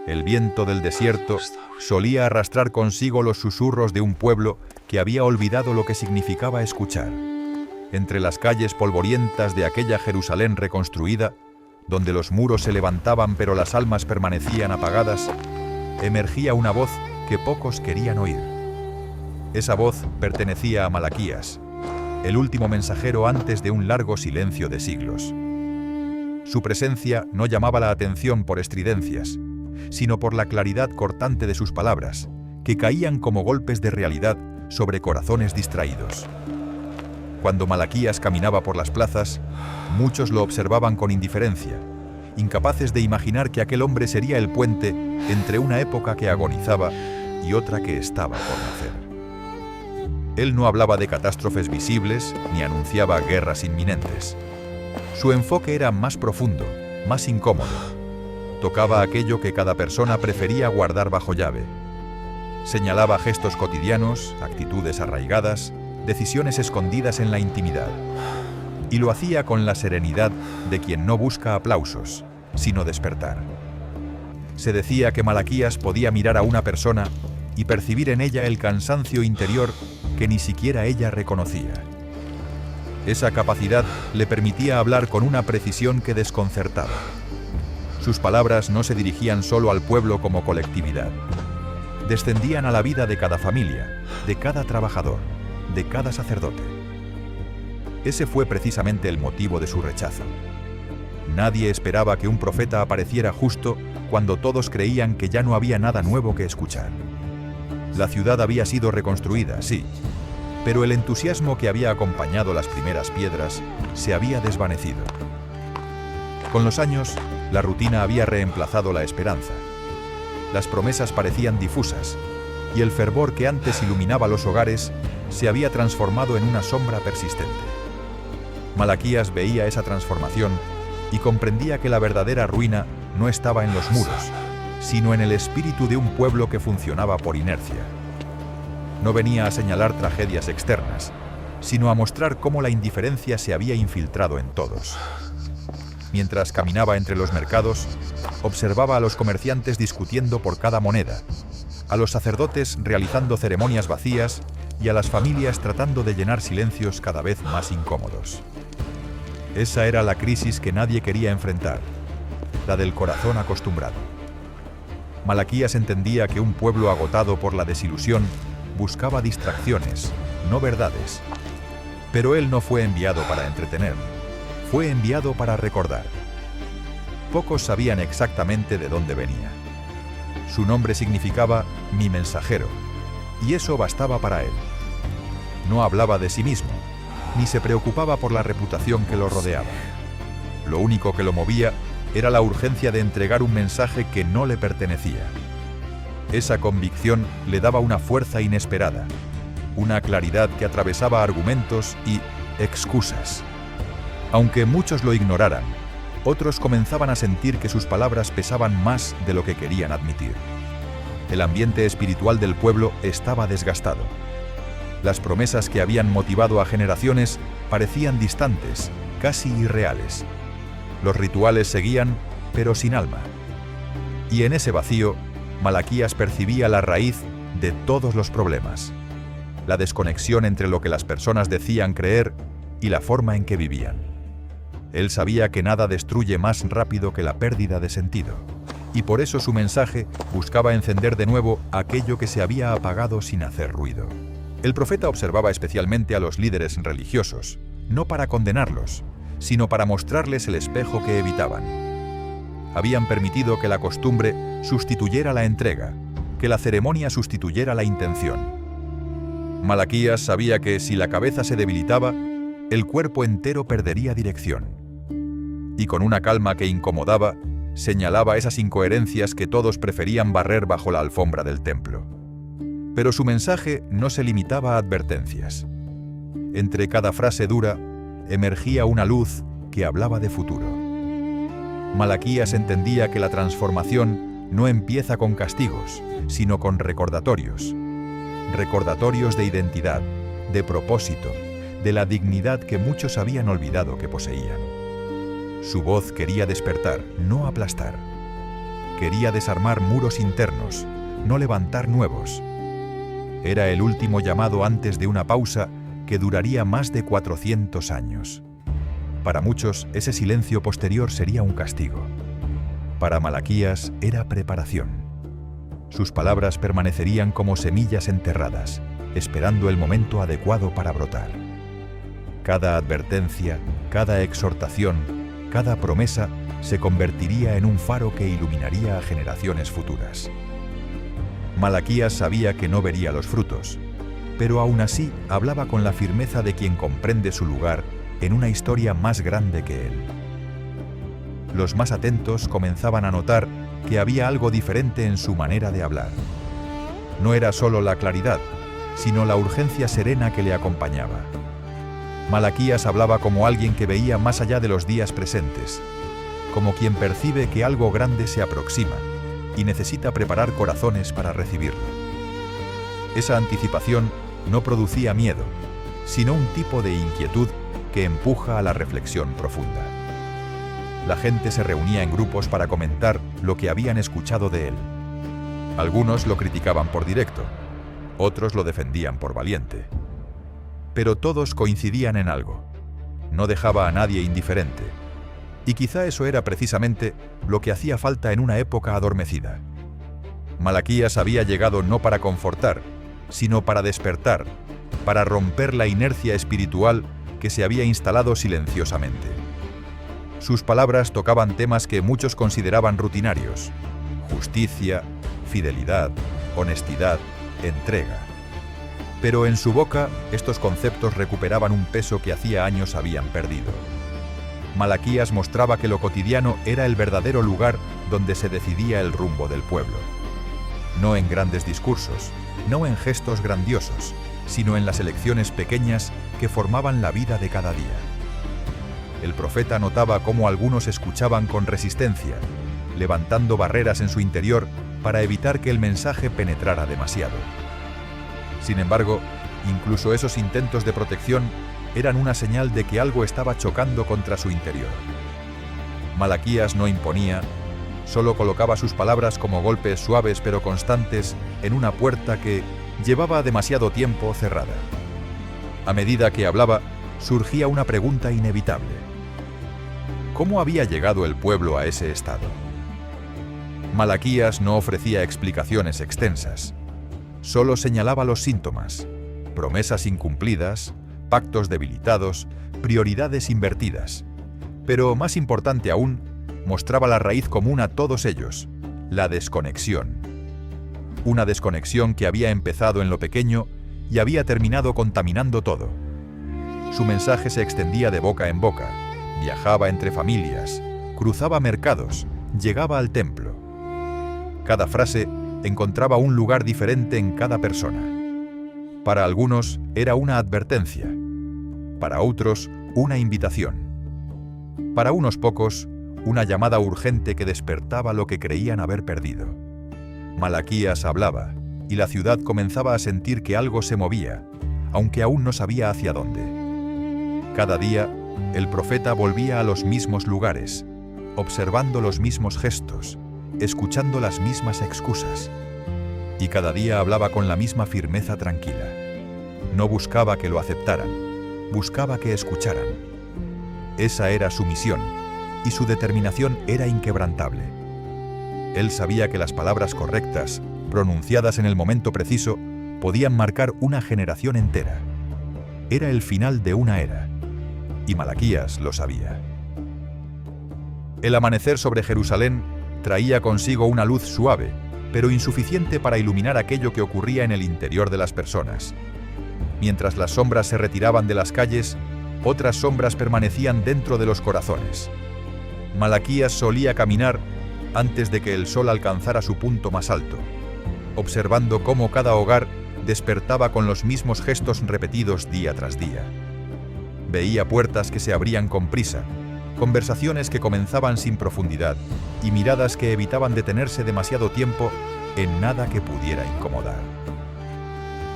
El viento del desierto solía arrastrar consigo los susurros de un pueblo que había olvidado lo que significaba escuchar. Entre las calles polvorientas de aquella Jerusalén reconstruida, donde los muros se levantaban pero las almas permanecían apagadas, emergía una voz que pocos querían oír. Esa voz pertenecía a Malaquías, el último mensajero antes de un largo silencio de siglos. Su presencia no llamaba la atención por estridencias, sino por la claridad cortante de sus palabras, que caían como golpes de realidad sobre corazones distraídos. Cuando Malaquías caminaba por las plazas, muchos lo observaban con indiferencia, incapaces de imaginar que aquel hombre sería el puente entre una época que agonizaba y otra que estaba por nacer. Él no hablaba de catástrofes visibles ni anunciaba guerras inminentes. Su enfoque era más profundo, más incómodo. Tocaba aquello que cada persona prefería guardar bajo llave. Señalaba gestos cotidianos, actitudes arraigadas, decisiones escondidas en la intimidad. Y lo hacía con la serenidad de quien no busca aplausos, sino despertar. Se decía que Malaquías podía mirar a una persona y percibir en ella el cansancio interior que ni siquiera ella reconocía. Esa capacidad le permitía hablar con una precisión que desconcertaba. Sus palabras no se dirigían solo al pueblo como colectividad. Descendían a la vida de cada familia, de cada trabajador, de cada sacerdote. Ese fue precisamente el motivo de su rechazo. Nadie esperaba que un profeta apareciera justo cuando todos creían que ya no había nada nuevo que escuchar. La ciudad había sido reconstruida, sí, pero el entusiasmo que había acompañado las primeras piedras se había desvanecido. Con los años, la rutina había reemplazado la esperanza. Las promesas parecían difusas, y el fervor que antes iluminaba los hogares se había transformado en una sombra persistente. Malaquías veía esa transformación y comprendía que la verdadera ruina no estaba en los muros, sino en el espíritu de un pueblo que funcionaba por inercia. No venía a señalar tragedias externas, sino a mostrar cómo la indiferencia se había infiltrado en todos. Mientras caminaba entre los mercados, observaba a los comerciantes discutiendo por cada moneda, a los sacerdotes realizando ceremonias vacías y a las familias tratando de llenar silencios cada vez más incómodos. Esa era la crisis que nadie quería enfrentar, la del corazón acostumbrado. Malaquías entendía que un pueblo agotado por la desilusión buscaba distracciones, no verdades. Pero él no fue enviado para entretener, fue enviado para recordar. Pocos sabían exactamente de dónde venía. Su nombre significaba «mi mensajero», y eso bastaba para él. No hablaba de sí mismo, ni se preocupaba por la reputación que lo rodeaba. Lo único que lo movía era la urgencia de entregar un mensaje que no le pertenecía. Esa convicción le daba una fuerza inesperada, una claridad que atravesaba argumentos y excusas. Aunque muchos lo ignoraran, otros comenzaban a sentir que sus palabras pesaban más de lo que querían admitir. El ambiente espiritual del pueblo estaba desgastado. Las promesas que habían motivado a generaciones parecían distantes, casi irreales. Los rituales seguían, pero sin alma. Y en ese vacío, Malaquías percibía la raíz de todos los problemas, la desconexión entre lo que las personas decían creer y la forma en que vivían. Él sabía que nada destruye más rápido que la pérdida de sentido, y por eso su mensaje buscaba encender de nuevo aquello que se había apagado sin hacer ruido. El profeta observaba especialmente a los líderes religiosos, no para condenarlos, sino para mostrarles el espejo que evitaban. Habían permitido que la costumbre sustituyera la entrega, que la ceremonia sustituyera la intención. Malaquías sabía que si la cabeza se debilitaba, el cuerpo entero perdería dirección. Y con una calma que incomodaba, señalaba esas incoherencias que todos preferían barrer bajo la alfombra del templo. Pero su mensaje no se limitaba a advertencias. Entre cada frase dura, emergía una luz que hablaba de futuro. Malaquías entendía que la transformación no empieza con castigos, sino con recordatorios. Recordatorios de identidad, de propósito, de la dignidad que muchos habían olvidado que poseían. Su voz quería despertar, no aplastar. Quería desarmar muros internos, no levantar nuevos. Era el último llamado antes de una pausa que duraría más de 400 años. Para muchos, ese silencio posterior sería un castigo. Para Malaquías era preparación. Sus palabras permanecerían como semillas enterradas, esperando el momento adecuado para brotar. Cada advertencia, cada exhortación, cada promesa se convertiría en un faro que iluminaría a generaciones futuras. Malaquías sabía que no vería los frutos, pero aún así hablaba con la firmeza de quien comprende su lugar en una historia más grande que él. Los más atentos comenzaban a notar que había algo diferente en su manera de hablar. No era solo la claridad, sino la urgencia serena que le acompañaba. Malaquías hablaba como alguien que veía más allá de los días presentes, como quien percibe que algo grande se aproxima y necesita preparar corazones para recibirlo. Esa anticipación no producía miedo, sino un tipo de inquietud que empuja a la reflexión profunda. La gente se reunía en grupos para comentar lo que habían escuchado de él. Algunos lo criticaban por directo, otros lo defendían por valiente. Pero todos coincidían en algo: no dejaba a nadie indiferente. Y quizá eso era precisamente lo que hacía falta en una época adormecida. Malaquías había llegado no para confortar, sino para despertar, para romper la inercia espiritual que se había instalado silenciosamente. Sus palabras tocaban temas que muchos consideraban rutinarios: justicia, fidelidad, honestidad, entrega. Pero en su boca, estos conceptos recuperaban un peso que hacía años habían perdido. Malaquías mostraba que lo cotidiano era el verdadero lugar donde se decidía el rumbo del pueblo. No en grandes discursos, no en gestos grandiosos, sino en las elecciones pequeñas que formaban la vida de cada día. El profeta notaba cómo algunos escuchaban con resistencia, levantando barreras en su interior para evitar que el mensaje penetrara demasiado. Sin embargo, incluso esos intentos de protección eran una señal de que algo estaba chocando contra su interior. Malaquías no imponía, solo colocaba sus palabras como golpes suaves pero constantes en una puerta que llevaba demasiado tiempo cerrada. A medida que hablaba, surgía una pregunta inevitable: ¿cómo había llegado el pueblo a ese estado? Malaquías no ofrecía explicaciones extensas, solo señalaba los síntomas: promesas incumplidas, pactos debilitados, prioridades invertidas. Pero más importante aún, mostraba la raíz común a todos ellos: la desconexión. Una desconexión que había empezado en lo pequeño y había terminado contaminando todo. Su mensaje se extendía de boca en boca, viajaba entre familias, cruzaba mercados, llegaba al templo. Cada frase encontraba un lugar diferente en cada persona. Para algunos era una advertencia, para otros una invitación, para unos pocos una llamada urgente que despertaba lo que creían haber perdido. Malaquías hablaba, y la ciudad comenzaba a sentir que algo se movía, aunque aún no sabía hacia dónde. Cada día, el profeta volvía a los mismos lugares, observando los mismos gestos, escuchando las mismas excusas. Y cada día hablaba con la misma firmeza tranquila. No buscaba que lo aceptaran, buscaba que escucharan. Esa era su misión, y su determinación era inquebrantable. Él sabía que las palabras correctas, pronunciadas en el momento preciso, podían marcar una generación entera. Era el final de una era, y Malaquías lo sabía. El amanecer sobre Jerusalén traía consigo una luz suave, pero insuficiente para iluminar aquello que ocurría en el interior de las personas. Mientras las sombras se retiraban de las calles, otras sombras permanecían dentro de los corazones. Malaquías solía caminar antes de que el sol alcanzara su punto más alto, observando cómo cada hogar despertaba con los mismos gestos repetidos día tras día. Veía puertas que se abrían con prisa, conversaciones que comenzaban sin profundidad y miradas que evitaban detenerse demasiado tiempo en nada que pudiera incomodar.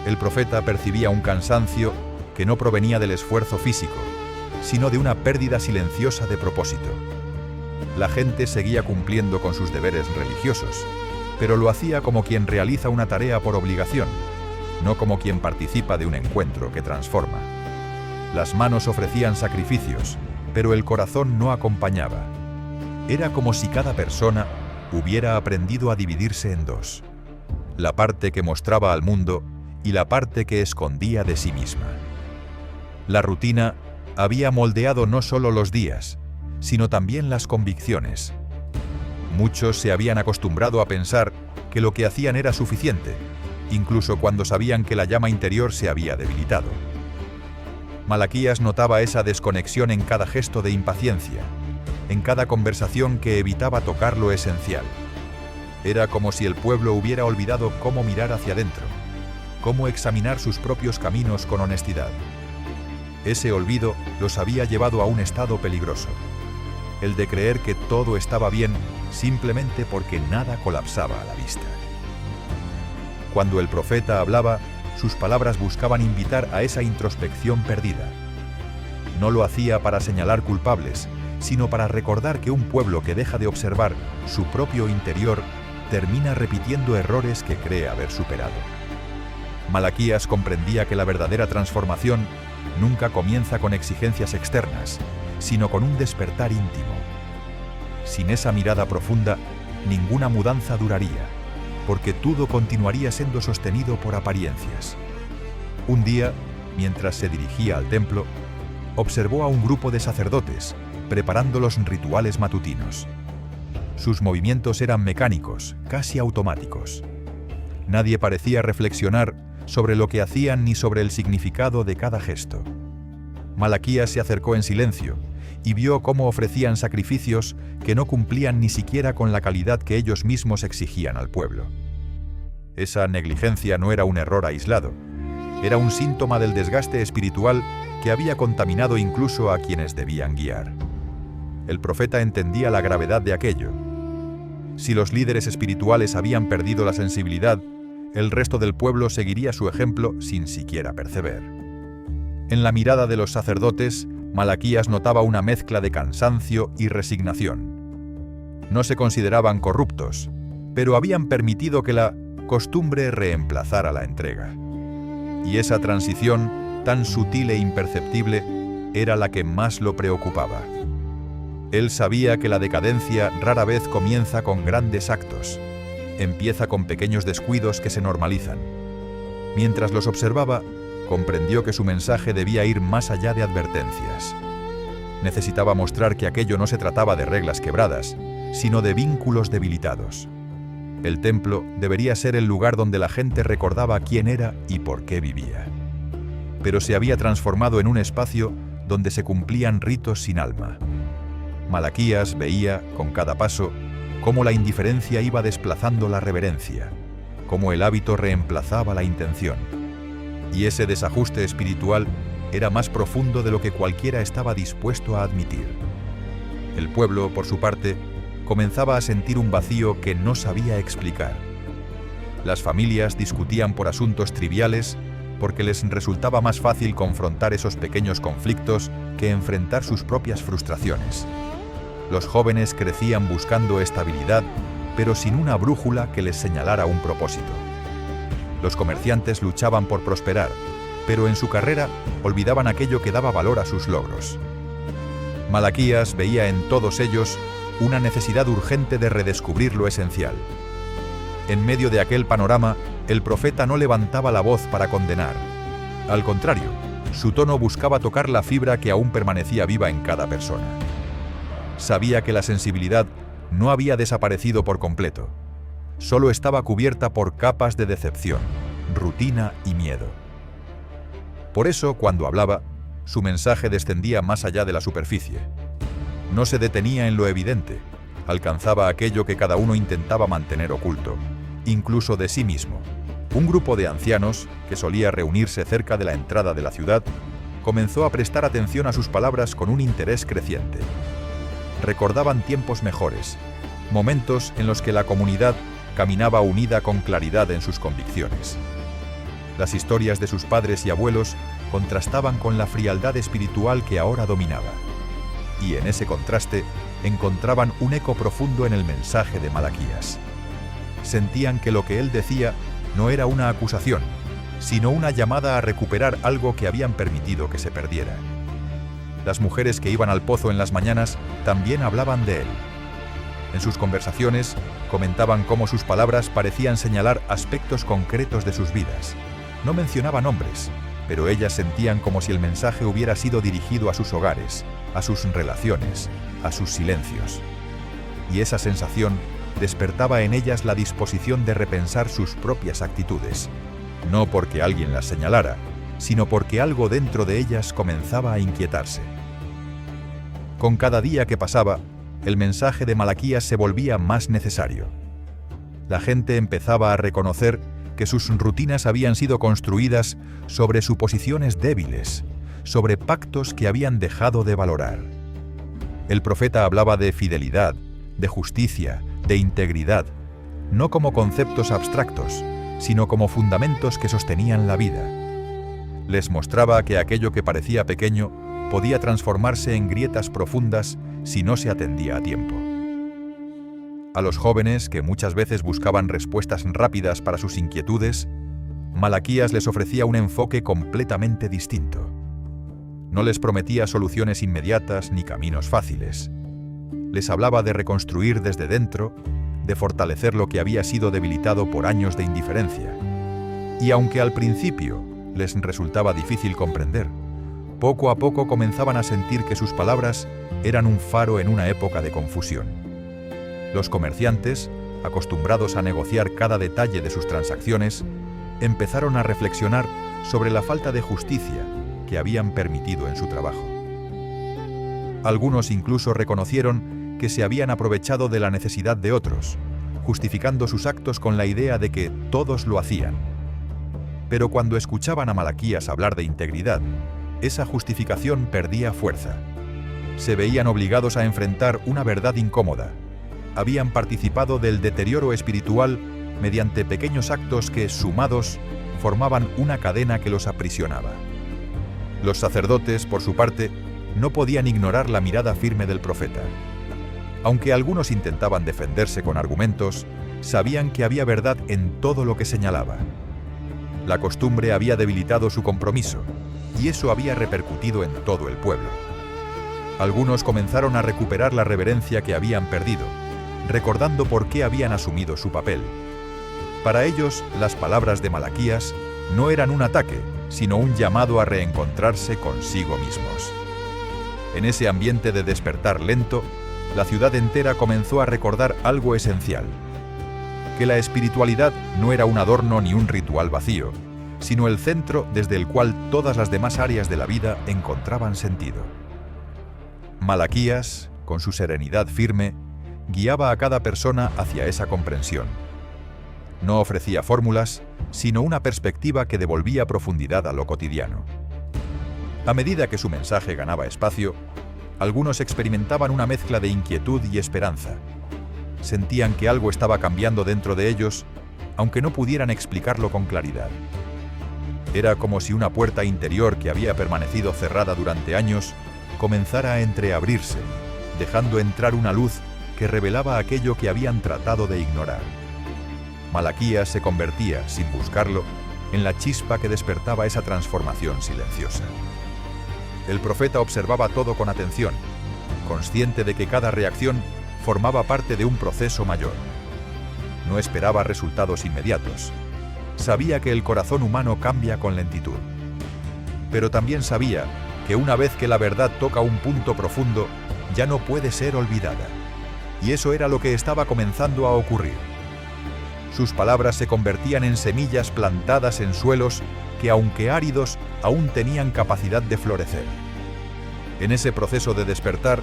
El profeta percibía un cansancio que no provenía del esfuerzo físico, sino de una pérdida silenciosa de propósito. La gente seguía cumpliendo con sus deberes religiosos, pero lo hacía como quien realiza una tarea por obligación, no como quien participa de un encuentro que transforma. Las manos ofrecían sacrificios, pero el corazón no acompañaba. Era como si cada persona hubiera aprendido a dividirse en dos: la parte que mostraba al mundo y la parte que escondía de sí misma. La rutina había moldeado no solo los días, sino también las convicciones. Muchos se habían acostumbrado a pensar que lo que hacían era suficiente, incluso cuando sabían que la llama interior se había debilitado. Malaquías notaba esa desconexión en cada gesto de impaciencia, en cada conversación que evitaba tocar lo esencial. Era como si el pueblo hubiera olvidado cómo mirar hacia adentro, cómo examinar sus propios caminos con honestidad. Ese olvido los había llevado a un estado peligroso, el de creer que todo estaba bien simplemente porque nada colapsaba a la vista. Cuando el profeta hablaba, sus palabras buscaban invitar a esa introspección perdida. No lo hacía para señalar culpables, sino para recordar que un pueblo que deja de observar su propio interior termina repitiendo errores que cree haber superado. Malaquías comprendía que la verdadera transformación nunca comienza con exigencias externas, sino con un despertar íntimo. Sin esa mirada profunda, ninguna mudanza duraría, porque todo continuaría siendo sostenido por apariencias. Un día, mientras se dirigía al templo, observó a un grupo de sacerdotes preparando los rituales matutinos. Sus movimientos eran mecánicos, casi automáticos. Nadie parecía reflexionar sobre lo que hacían ni sobre el significado de cada gesto. Malaquías se acercó en silencio y vio cómo ofrecían sacrificios que no cumplían ni siquiera con la calidad que ellos mismos exigían al pueblo. Esa negligencia no era un error aislado, era un síntoma del desgaste espiritual que había contaminado incluso a quienes debían guiar. El profeta entendía la gravedad de aquello. Si los líderes espirituales habían perdido la sensibilidad, el resto del pueblo seguiría su ejemplo sin siquiera perceber. En la mirada de los sacerdotes, Malaquías notaba una mezcla de cansancio y resignación. No se consideraban corruptos, pero habían permitido que la costumbre reemplazara la entrega. Y esa transición, tan sutil e imperceptible, era la que más lo preocupaba. Él sabía que la decadencia rara vez comienza con grandes actos. Empieza con pequeños descuidos que se normalizan. Mientras los observaba, comprendió que su mensaje debía ir más allá de advertencias. Necesitaba mostrar que aquello no se trataba de reglas quebradas, sino de vínculos debilitados. El templo debería ser el lugar donde la gente recordaba quién era y por qué vivía. Pero se había transformado en un espacio donde se cumplían ritos sin alma. Malaquías veía, con cada paso, cómo la indiferencia iba desplazando la reverencia, cómo el hábito reemplazaba la intención. Y ese desajuste espiritual era más profundo de lo que cualquiera estaba dispuesto a admitir. El pueblo, por su parte, comenzaba a sentir un vacío que no sabía explicar. Las familias discutían por asuntos triviales porque les resultaba más fácil confrontar esos pequeños conflictos que enfrentar sus propias frustraciones. Los jóvenes crecían buscando estabilidad, pero sin una brújula que les señalara un propósito. Los comerciantes luchaban por prosperar, pero en su carrera olvidaban aquello que daba valor a sus logros. Malaquías veía en todos ellos una necesidad urgente de redescubrir lo esencial. En medio de aquel panorama, el profeta no levantaba la voz para condenar. Al contrario, su tono buscaba tocar la fibra que aún permanecía viva en cada persona. Sabía que la sensibilidad no había desaparecido por completo. Solo estaba cubierta por capas de decepción, rutina y miedo. Por eso, cuando hablaba, su mensaje descendía más allá de la superficie. No se detenía en lo evidente, alcanzaba aquello que cada uno intentaba mantener oculto, incluso de sí mismo. Un grupo de ancianos, que solía reunirse cerca de la entrada de la ciudad, comenzó a prestar atención a sus palabras con un interés creciente. Recordaban tiempos mejores, momentos en los que la comunidad caminaba unida con claridad en sus convicciones. Las historias de sus padres y abuelos contrastaban con la frialdad espiritual que ahora dominaba. Y en ese contraste, encontraban un eco profundo en el mensaje de Malaquías. Sentían que lo que él decía no era una acusación, sino una llamada a recuperar algo que habían permitido que se perdiera. Las mujeres que iban al pozo en las mañanas también hablaban de él. En sus conversaciones, comentaban cómo sus palabras parecían señalar aspectos concretos de sus vidas. No mencionaba nombres, pero ellas sentían como si el mensaje hubiera sido dirigido a sus hogares, a sus relaciones, a sus silencios. Y esa sensación despertaba en ellas la disposición de repensar sus propias actitudes, no porque alguien las señalara, sino porque algo dentro de ellas comenzaba a inquietarse. Con cada día que pasaba, el mensaje de Malaquías se volvía más necesario. La gente empezaba a reconocer que sus rutinas habían sido construidas sobre suposiciones débiles, sobre pactos que habían dejado de valorar. El profeta hablaba de fidelidad, de justicia, de integridad, no como conceptos abstractos, sino como fundamentos que sostenían la vida. Les mostraba que aquello que parecía pequeño podía transformarse en grietas profundas si no se atendía a tiempo. A los jóvenes, que muchas veces buscaban respuestas rápidas para sus inquietudes, Malaquías les ofrecía un enfoque completamente distinto. No les prometía soluciones inmediatas ni caminos fáciles. Les hablaba de reconstruir desde dentro, de fortalecer lo que había sido debilitado por años de indiferencia. Y aunque al principio les resultaba difícil comprender, poco a poco comenzaban a sentir que sus palabras eran un faro en una época de confusión. Los comerciantes, acostumbrados a negociar cada detalle de sus transacciones, empezaron a reflexionar sobre la falta de justicia que habían permitido en su trabajo. Algunos incluso reconocieron que se habían aprovechado de la necesidad de otros, justificando sus actos con la idea de que todos lo hacían. Pero cuando escuchaban a Malaquías hablar de integridad, esa justificación perdía fuerza. Se veían obligados a enfrentar una verdad incómoda. Habían participado del deterioro espiritual mediante pequeños actos que, sumados, formaban una cadena que los aprisionaba. Los sacerdotes, por su parte, no podían ignorar la mirada firme del profeta. Aunque algunos intentaban defenderse con argumentos, sabían que había verdad en todo lo que señalaba. La costumbre había debilitado su compromiso, y eso había repercutido en todo el pueblo. Algunos comenzaron a recuperar la reverencia que habían perdido, recordando por qué habían asumido su papel. Para ellos, las palabras de Malaquías no eran un ataque, sino un llamado a reencontrarse consigo mismos. En ese ambiente de despertar lento, la ciudad entera comenzó a recordar algo esencial: que la espiritualidad no era un adorno ni un ritual vacío, sino el centro desde el cual todas las demás áreas de la vida encontraban sentido. Malaquías, con su serenidad firme, guiaba a cada persona hacia esa comprensión. No ofrecía fórmulas, sino una perspectiva que devolvía profundidad a lo cotidiano. A medida que su mensaje ganaba espacio, algunos experimentaban una mezcla de inquietud y esperanza. Sentían que algo estaba cambiando dentro de ellos, aunque no pudieran explicarlo con claridad. Era como si una puerta interior que había permanecido cerrada durante años comenzara a entreabrirse, dejando entrar una luz que revelaba aquello que habían tratado de ignorar. Malaquías se convertía, sin buscarlo, en la chispa que despertaba esa transformación silenciosa. El profeta observaba todo con atención, consciente de que cada reacción formaba parte de un proceso mayor. No esperaba resultados inmediatos. Sabía que el corazón humano cambia con lentitud. Pero también sabía que una vez que la verdad toca un punto profundo, ya no puede ser olvidada. Y eso era lo que estaba comenzando a ocurrir. Sus palabras se convertían en semillas plantadas en suelos que, aunque áridos, aún tenían capacidad de florecer. En ese proceso de despertar,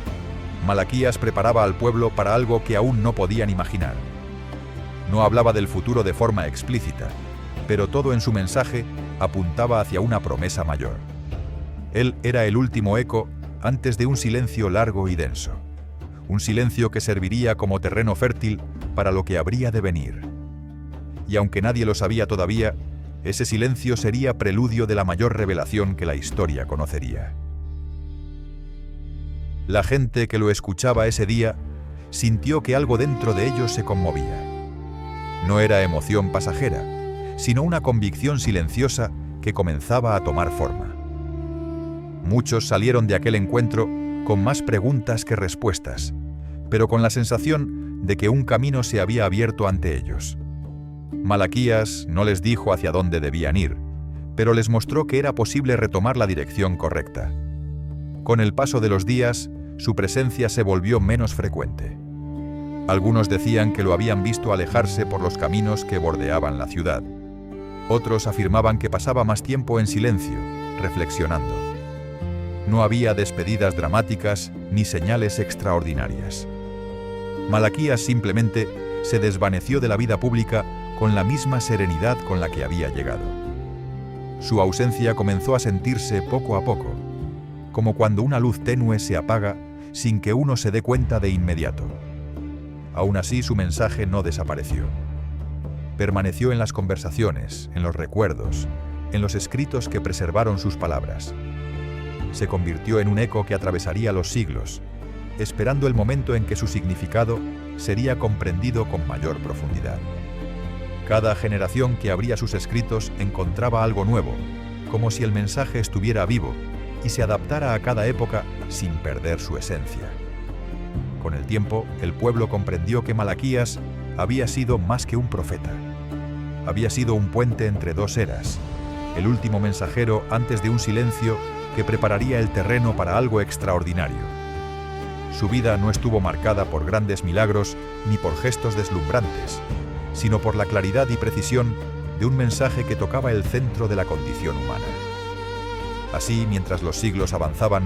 Malaquías preparaba al pueblo para algo que aún no podían imaginar. No hablaba del futuro de forma explícita, pero todo en su mensaje apuntaba hacia una promesa mayor. Él era el último eco antes de un silencio largo y denso. Un silencio que serviría como terreno fértil para lo que habría de venir. Y aunque nadie lo sabía todavía, ese silencio sería preludio de la mayor revelación que la historia conocería. La gente que lo escuchaba ese día sintió que algo dentro de ellos se conmovía. No era emoción pasajera, sino una convicción silenciosa que comenzaba a tomar forma. Muchos salieron de aquel encuentro con más preguntas que respuestas, pero con la sensación de que un camino se había abierto ante ellos. Malaquías no les dijo hacia dónde debían ir, pero les mostró que era posible retomar la dirección correcta. Con el paso de los días, su presencia se volvió menos frecuente. Algunos decían que lo habían visto alejarse por los caminos que bordeaban la ciudad. Otros afirmaban que pasaba más tiempo en silencio, reflexionando. No había despedidas dramáticas ni señales extraordinarias. Malaquías simplemente se desvaneció de la vida pública con la misma serenidad con la que había llegado. Su ausencia comenzó a sentirse poco a poco, como cuando una luz tenue se apaga sin que uno se dé cuenta de inmediato. Aún así, su mensaje no desapareció. Permaneció en las conversaciones, en los recuerdos, en los escritos que preservaron sus palabras. Se convirtió en un eco que atravesaría los siglos, esperando el momento en que su significado sería comprendido con mayor profundidad. Cada generación que abría sus escritos encontraba algo nuevo, como si el mensaje estuviera vivo y se adaptara a cada época sin perder su esencia. Con el tiempo, el pueblo comprendió que Malaquías había sido más que un profeta. Había sido un puente entre dos eras, el último mensajero antes de un silencio que prepararía el terreno para algo extraordinario. Su vida no estuvo marcada por grandes milagros ni por gestos deslumbrantes, sino por la claridad y precisión de un mensaje que tocaba el centro de la condición humana. Así, mientras los siglos avanzaban,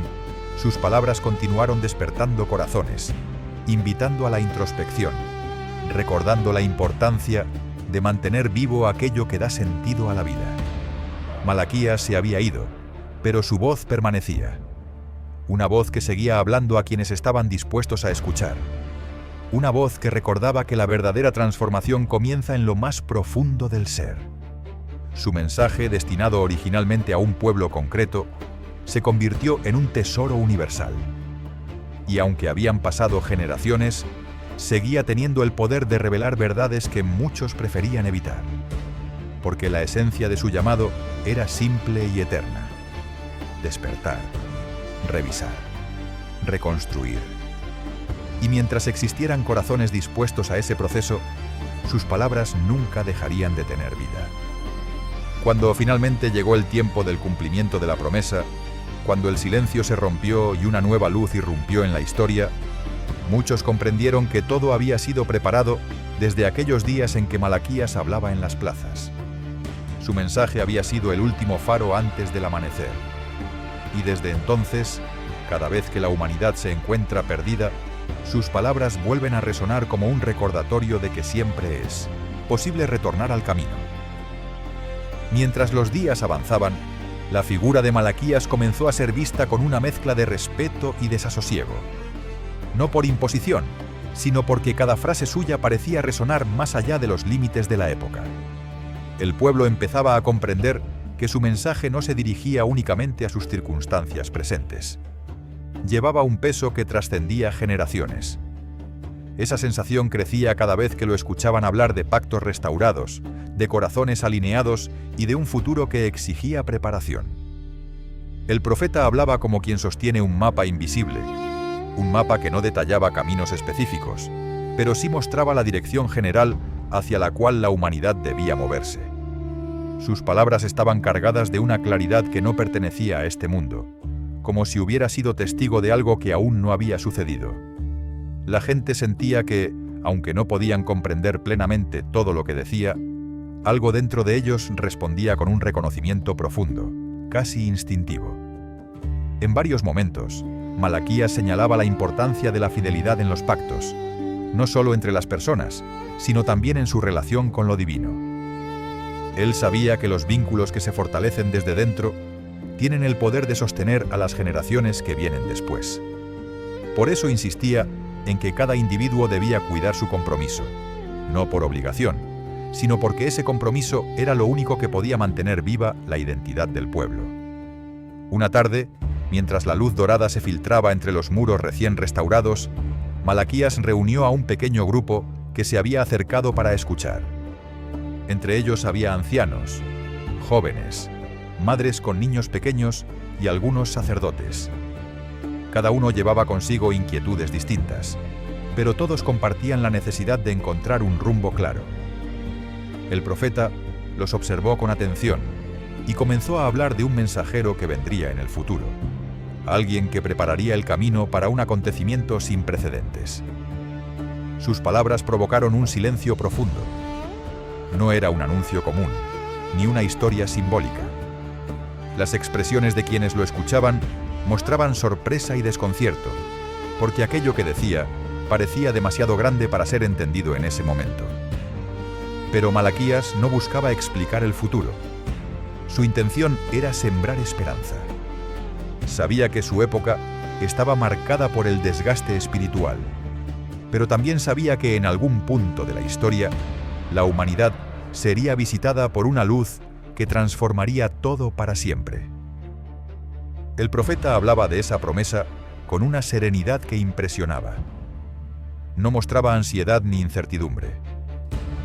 sus palabras continuaron despertando corazones, invitando a la introspección, recordando la importancia de mantener vivo aquello que da sentido a la vida. Malaquías se había ido, pero su voz permanecía. Una voz que seguía hablando a quienes estaban dispuestos a escuchar. Una voz que recordaba que la verdadera transformación comienza en lo más profundo del ser. Su mensaje, destinado originalmente a un pueblo concreto, se convirtió en un tesoro universal. Y aunque habían pasado generaciones, seguía teniendo el poder de revelar verdades que muchos preferían evitar. Porque la esencia de su llamado era simple y eterna. Despertar, revisar, reconstruir. Y mientras existieran corazones dispuestos a ese proceso, sus palabras nunca dejarían de tener vida. Cuando finalmente llegó el tiempo del cumplimiento de la promesa, cuando el silencio se rompió y una nueva luz irrumpió en la historia, muchos comprendieron que todo había sido preparado desde aquellos días en que Malaquías hablaba en las plazas. Su mensaje había sido el último faro antes del amanecer. Y desde entonces, cada vez que la humanidad se encuentra perdida, sus palabras vuelven a resonar como un recordatorio de que siempre es posible retornar al camino. Mientras los días avanzaban, la figura de Malaquías comenzó a ser vista con una mezcla de respeto y desasosiego. No por imposición, sino porque cada frase suya parecía resonar más allá de los límites de la época. El pueblo empezaba a comprender que su mensaje no se dirigía únicamente a sus circunstancias presentes. Llevaba un peso que trascendía generaciones. Esa sensación crecía cada vez que lo escuchaban hablar de pactos restaurados, de corazones alineados y de un futuro que exigía preparación. El profeta hablaba como quien sostiene un mapa invisible, un mapa que no detallaba caminos específicos, pero sí mostraba la dirección general hacia la cual la humanidad debía moverse. Sus palabras estaban cargadas de una claridad que no pertenecía a este mundo, como si hubiera sido testigo de algo que aún no había sucedido. La gente sentía que, aunque no podían comprender plenamente todo lo que decía, algo dentro de ellos respondía con un reconocimiento profundo, casi instintivo. En varios momentos, Malaquías señalaba la importancia de la fidelidad en los pactos, no solo entre las personas, sino también en su relación con lo divino. Él sabía que los vínculos que se fortalecen desde dentro tienen el poder de sostener a las generaciones que vienen después. Por eso insistía en que cada individuo debía cuidar su compromiso, no por obligación, sino porque ese compromiso era lo único que podía mantener viva la identidad del pueblo. Una tarde, Mientras la luz dorada se filtraba entre los muros recién restaurados, Malaquías reunió a un pequeño grupo que se había acercado para escuchar. Entre ellos había ancianos, jóvenes, madres con niños pequeños y algunos sacerdotes. Cada uno llevaba consigo inquietudes distintas, pero todos compartían la necesidad de encontrar un rumbo claro. El profeta los observó con atención y comenzó a hablar de un mensajero que vendría en el futuro, alguien que prepararía el camino para un acontecimiento sin precedentes. Sus palabras provocaron un silencio profundo. No era un anuncio común, ni una historia simbólica. Las expresiones de quienes lo escuchaban mostraban sorpresa y desconcierto, porque aquello que decía parecía demasiado grande para ser entendido en ese momento. Pero Malaquías no buscaba explicar el futuro. Su intención era sembrar esperanza. Sabía que su época estaba marcada por el desgaste espiritual, pero también sabía que en algún punto de la historia, la humanidad sería visitada por una luz que transformaría todo para siempre. El profeta hablaba de esa promesa con una serenidad que impresionaba. No mostraba ansiedad ni incertidumbre.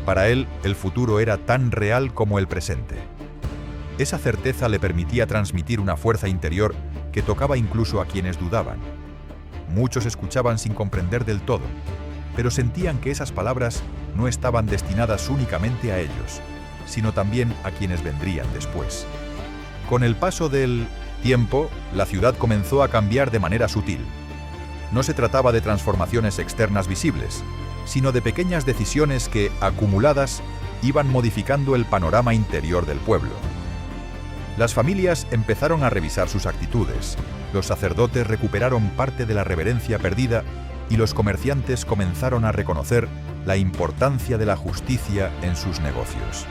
Para él, el futuro era tan real como el presente. Esa certeza le permitía transmitir una fuerza interior que tocaba incluso a quienes dudaban. Muchos escuchaban sin comprender del todo, pero sentían que esas palabras no estaban destinadas únicamente a ellos, sino también a quienes vendrían después. Con el paso del tiempo, la ciudad comenzó a cambiar de manera sutil. No se trataba de transformaciones externas visibles, sino de pequeñas decisiones que, acumuladas, iban modificando el panorama interior del pueblo. Las familias empezaron a revisar sus actitudes, los sacerdotes recuperaron parte de la reverencia perdida y los comerciantes comenzaron a reconocer la importancia de la justicia en sus negocios.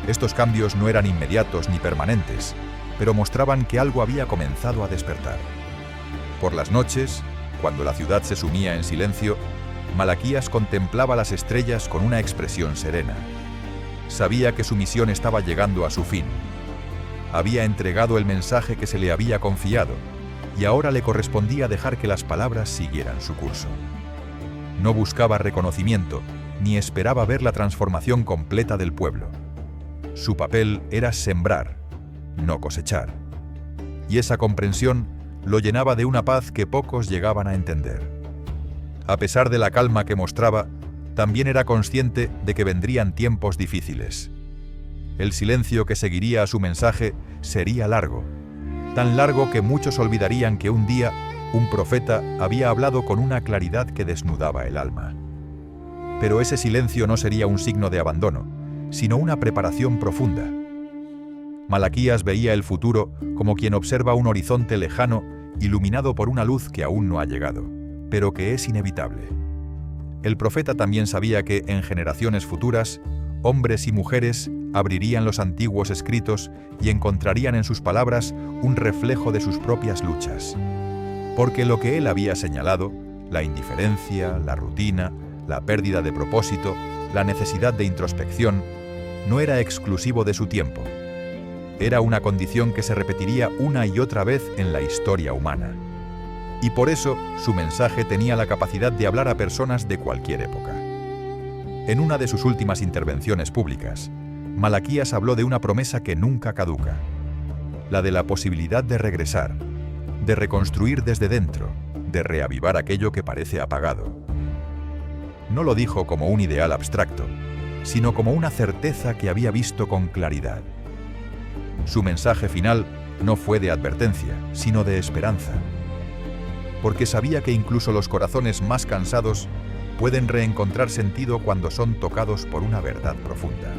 Estos cambios no eran inmediatos ni permanentes, pero mostraban que algo había comenzado a despertar. Por las noches, cuando la ciudad se sumía en silencio, Malaquías contemplaba las estrellas con una expresión serena. Sabía que su misión estaba llegando a su fin. Había entregado el mensaje que se le había confiado, y ahora le correspondía dejar que las palabras siguieran su curso. No buscaba reconocimiento, ni esperaba ver la transformación completa del pueblo. Su papel era sembrar, no cosechar. Y esa comprensión lo llenaba de una paz que pocos llegaban a entender. A pesar de la calma que mostraba, también era consciente de que vendrían tiempos difíciles. El silencio que seguiría a su mensaje sería largo, tan largo que muchos olvidarían que un día un profeta había hablado con una claridad que desnudaba el alma. Pero ese silencio no sería un signo de abandono, sino una preparación profunda. Malaquías veía el futuro como quien observa un horizonte lejano iluminado por una luz que aún no ha llegado, pero que es inevitable. El profeta también sabía que en generaciones futuras, hombres y mujeres abrirían los antiguos escritos y encontrarían en sus palabras un reflejo de sus propias luchas. Porque lo que él había señalado, la indiferencia, la rutina, la pérdida de propósito, la necesidad de introspección, no era exclusivo de su tiempo. Era una condición que se repetiría una y otra vez en la historia humana. Y por eso su mensaje tenía la capacidad de hablar a personas de cualquier época. En una de sus últimas intervenciones públicas, Malaquías habló de una promesa que nunca caduca, la de la posibilidad de regresar, de reconstruir desde dentro, de reavivar aquello que parece apagado. No lo dijo como un ideal abstracto, sino como una certeza que había visto con claridad. Su mensaje final no fue de advertencia, sino de esperanza, porque sabía que incluso los corazones más cansados pueden reencontrar sentido cuando son tocados por una verdad profunda.